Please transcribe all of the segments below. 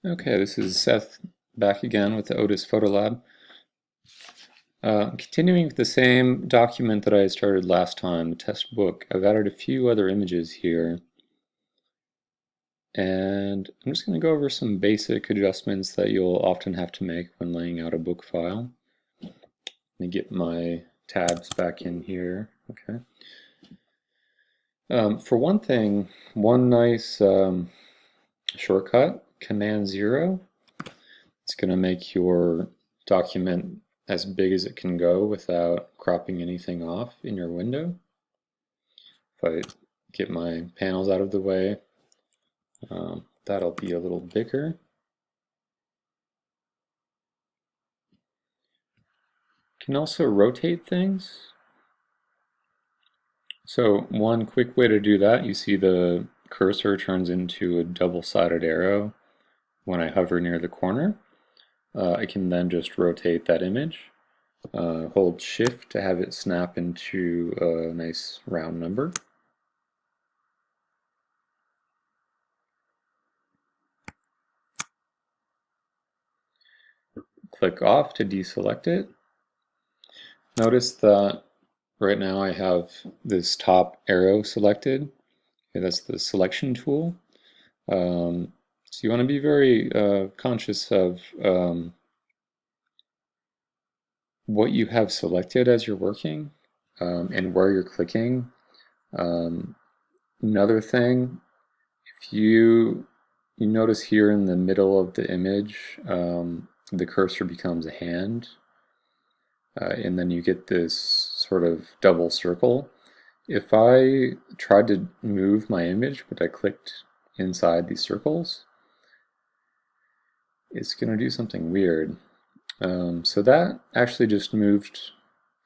Okay, this is Seth back again with the Otis Photo Lab. Continuing with the same document that I started last time, the test book, I've added a few other images here. And I'm just going to go over some basic adjustments that you'll often have to make when laying out a book file. Let me get my tabs back in here. Okay. For one thing, one nice shortcut, Command 0. It's going to make your document as big as it can go without cropping anything off in your window. If I get my panels out of the way, that'll be a little bigger. You can also rotate things. So one quick way to do that, you see the cursor turns into a double-sided arrow when I hover near the corner. I can then just rotate that image. Hold Shift to have it snap into a nice round number. Click off to deselect it. Notice that right now I have this top arrow selected. Okay, that's the selection tool. So you want to be very conscious of what you have selected as you're working and where you're clicking. Another thing, if you notice here in the middle of the image, the cursor becomes a hand, and then you get this sort of double circle. If I tried to move my image, but I clicked inside these circles, it's going to do something weird. So that actually just moved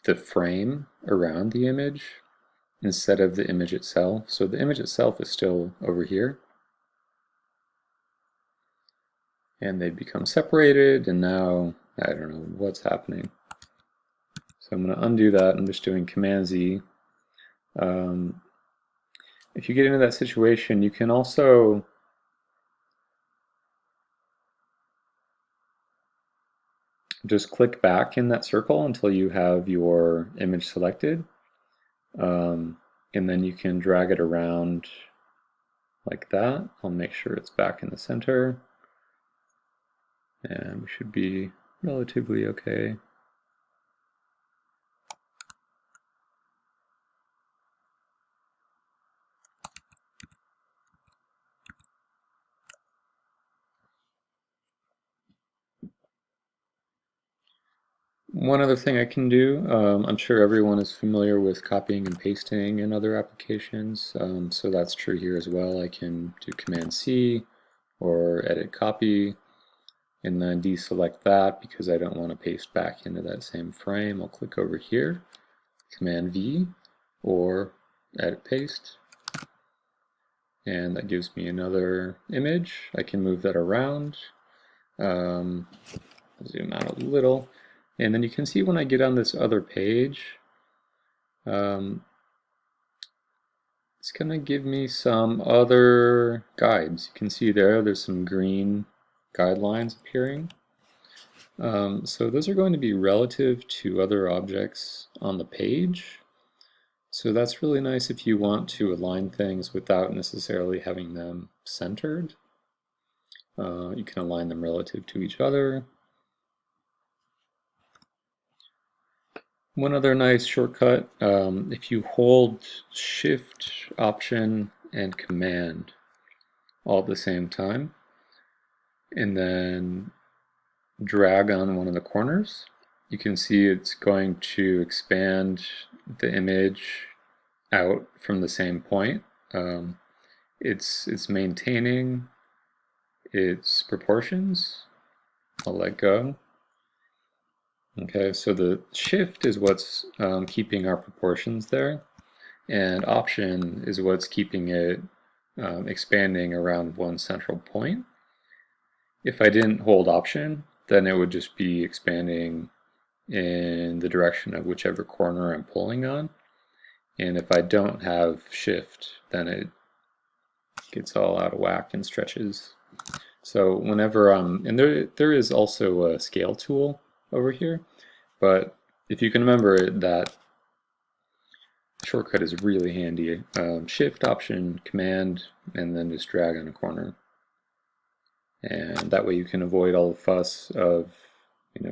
the frame around the image instead of the image itself. So the image itself is still over here. And they become separated, and now I don't know what's happening. So I'm going to undo that. I'm just doing Command Z. If you get into that situation, you can also just click back in that circle until you have your image selected. And then you can drag it around like that. I'll make sure it's back in the center. And we should be relatively okay. One other thing I can do, I'm sure everyone is familiar with copying and pasting in other applications, so that's true here as well. I can do Command C or edit copy and then deselect that because I don't want to paste back into that same frame. I'll click over here, Command V or edit paste, and that gives me another image. I can move that around, zoom out a little. And then you can see when I get on this other page, it's going to give me some other guides. You can see there's some green guidelines appearing. So those are going to be relative to other objects on the page. So that's really nice if you want to align things without necessarily having them centered. You can align them relative to each other. One other nice shortcut, if you hold Shift, Option, and Command all at the same time, and then drag on one of the corners, you can see it's going to expand the image out from the same point. It's maintaining its proportions. I'll let go. Okay, so the shift is what's keeping our proportions there, and option is what's keeping it expanding around one central point. If I didn't hold option, then it would just be expanding in the direction of whichever corner I'm pulling on. And if I don't have shift, then it gets all out of whack and stretches. So whenever and there is also a scale tool over here, but if you can remember that shortcut is really handy. Shift, Option, Command, and then just drag on a corner. And that way you can avoid all the fuss of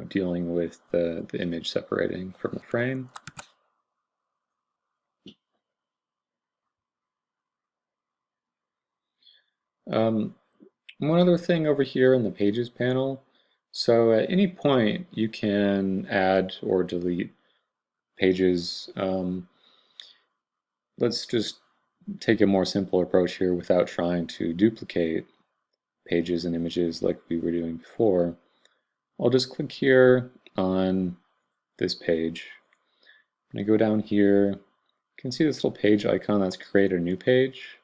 dealing with the image separating from the frame. One other thing over here in the Pages panel. So at any point you can add or delete pages. Let's just take a more simple approach here without trying to duplicate pages and images like we were doing before. I'll just click here on this page. When I go down here, you can see this little page icon that's create a new page.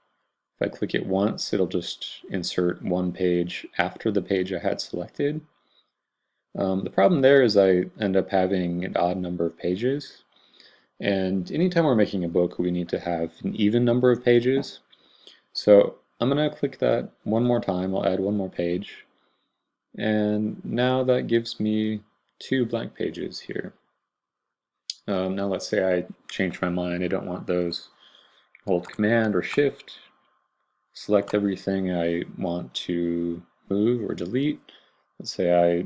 If I click it once, it'll just insert one page after the page I had selected. The problem there is I end up having an odd number of pages. And anytime we're making a book, we need to have an even number of pages. So I'm going to click that one more time. I'll add one more page. And now that gives me 2 blank pages here. Now let's say I change my mind. I don't want those. Hold Command or Shift. Select everything I want to move or delete. Let's say I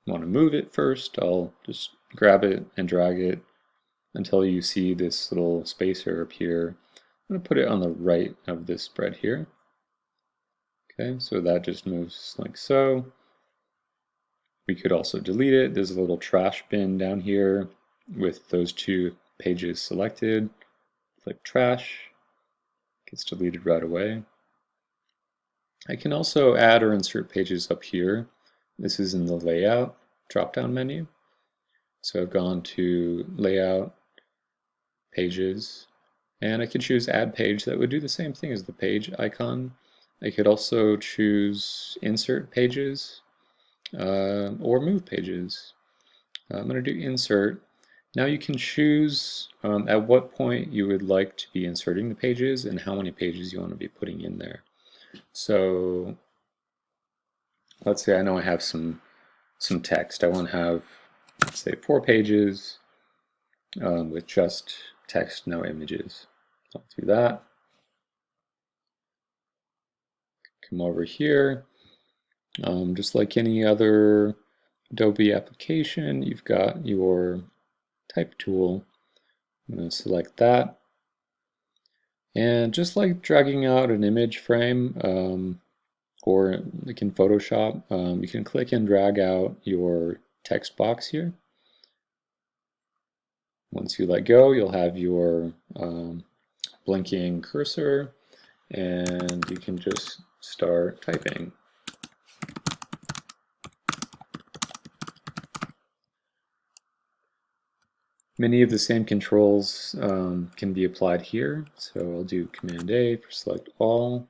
want to move it first. I'll just grab it and drag it until you see this little spacer appear. I'm going to put it on the right of this spread here. Okay, so that just moves like so. We could also delete it. There's a little trash bin down here with those 2 pages selected. Click Trash. Gets deleted right away. I can also add or insert pages up here. This is in the Layout drop-down menu. So I've gone to Layout, Pages, and I could choose Add Page. That would do the same thing as the page icon. I could also choose Insert Pages or Move Pages. I'm going to do Insert. Now you can choose at what point you would like to be inserting the pages and how many pages you want to be putting in there. So let's say I know I have some text. I want to have, let's say, 4 pages with just text, no images. I'll do that. Come over here. Just like any other Adobe application, you've got your type tool. I'm going to select that. And just like dragging out an image frame, or like in Photoshop, you can click and drag out your text box here. Once you let go, you'll have your blinking cursor, and you can just start typing. Many of the same controls can be applied here. So I'll do Command A for select all.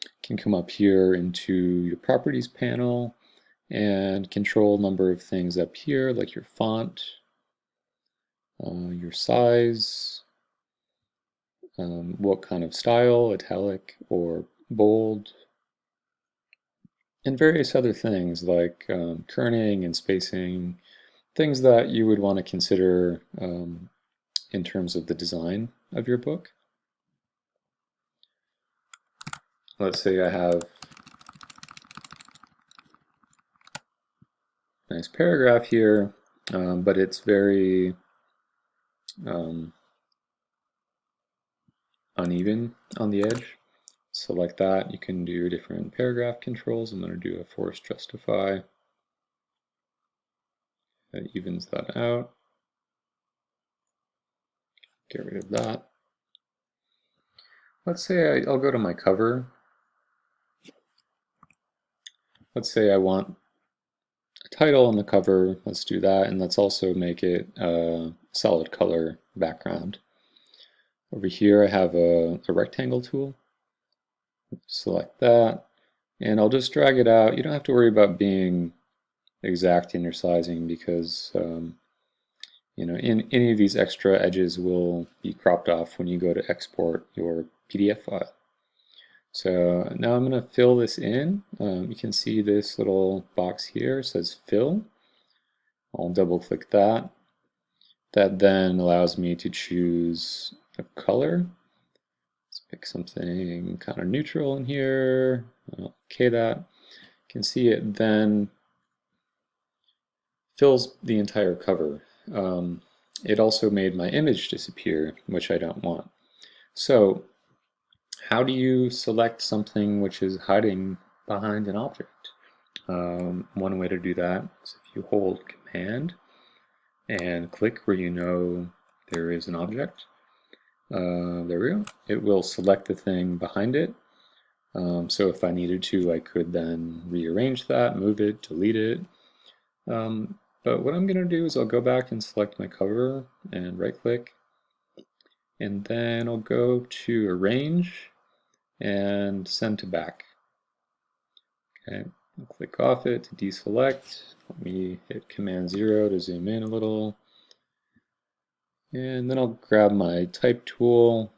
You can come up here into your Properties panel and control a number of things up here, like your font, your size, what kind of style, italic or bold, and various other things like kerning and spacing, things that you would want to consider in terms of the design of your book. Let's say I have a nice paragraph here, but it's very uneven on the edge. Select that. You can do different paragraph controls. I'm going to do a force justify. That evens that out. Get rid of that. Let's say I'll go to my cover. Let's say I want a title on the cover. Let's do that, and let's also make it a solid color background. Over here I have a rectangle tool. Select that, and I'll just drag it out. You don't have to worry about being exact in your sizing because in any of these extra edges will be cropped off when you go to export your PDF file. So now I'm going to fill this in. You can see this little box here says fill. I'll double click that. That then allows me to choose a color. Let's pick something kind of neutral in here. Okay, that. You can see it then fills the entire cover. It also made my image disappear, which I don't want. So how do you select something which is hiding behind an object? One way to do that is if you hold Command and click where you know there is an object. There we go. It will select the thing behind it. So if I needed to, I could then rearrange that, move it, delete it. But what I'm going to do is I'll go back and select my cover and right click, and then I'll go to Arrange and Send to Back. Okay, I'll click off it to deselect. Let me hit Command 0 to zoom in a little. And then I'll grab my type tool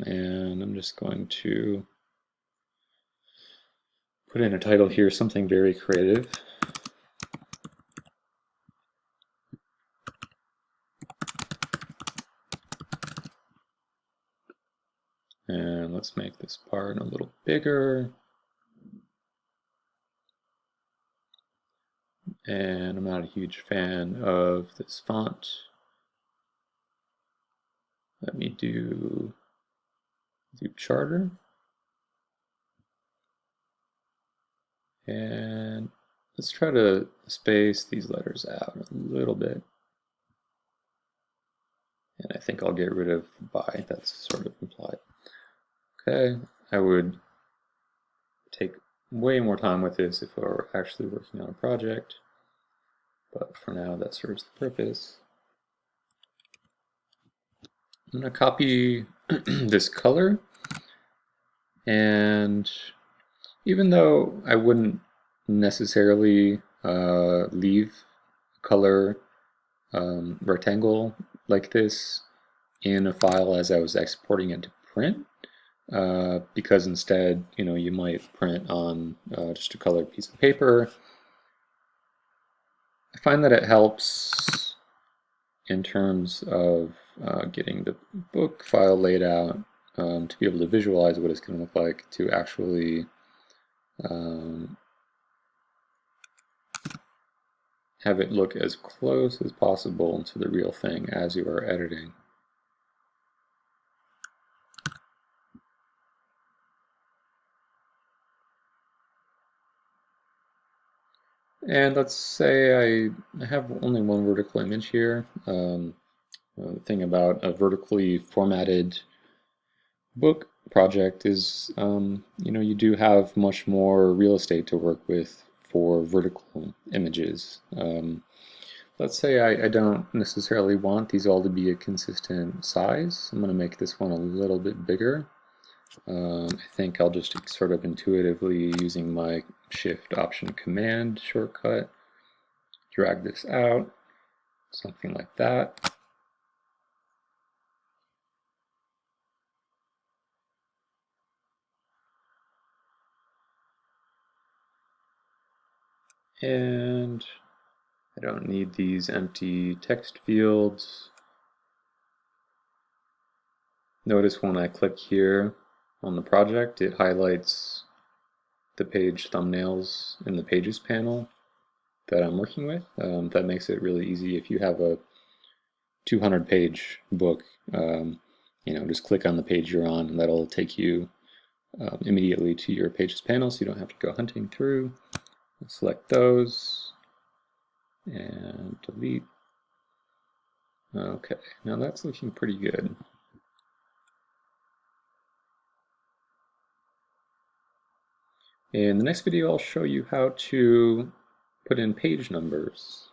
and I'm just going to put in a title here, something very creative. And let's make this part a little bigger. And I'm not a huge fan of this font. Let me do Charter. And let's try to space these letters out a little bit. And I think I'll get rid of by, that's sort of implied. Okay, I would take way more time with this if I were actually working on a project, but for now that serves the purpose. I'm going to copy this color, and even though I wouldn't necessarily leave color rectangle like this in a file as I was exporting it to print, because instead, you might print on just a colored piece of paper. I find that it helps in terms of getting the book file laid out to be able to visualize what it's going to look like, to actually have it look as close as possible to the real thing as you are editing. And let's say I have only one vertical image here. The thing about a vertically formatted book project is, you do have much more real estate to work with for vertical images. Let's say I don't necessarily want these all to be a consistent size. I'm going to make this one a little bit bigger. I think I'll just sort of intuitively, using my Shift Option Command shortcut, drag this out, something like that. And I don't need these empty text fields. Notice when I click here on the project, it highlights the page thumbnails in the Pages panel that I'm working with. That makes it really easy if you have a 200-page book. Just click on the page you're on, and that'll take you immediately to your Pages panel, so you don't have to go hunting through. Select those and delete. Okay, now that's looking pretty good. In the next video, I'll show you how to put in page numbers.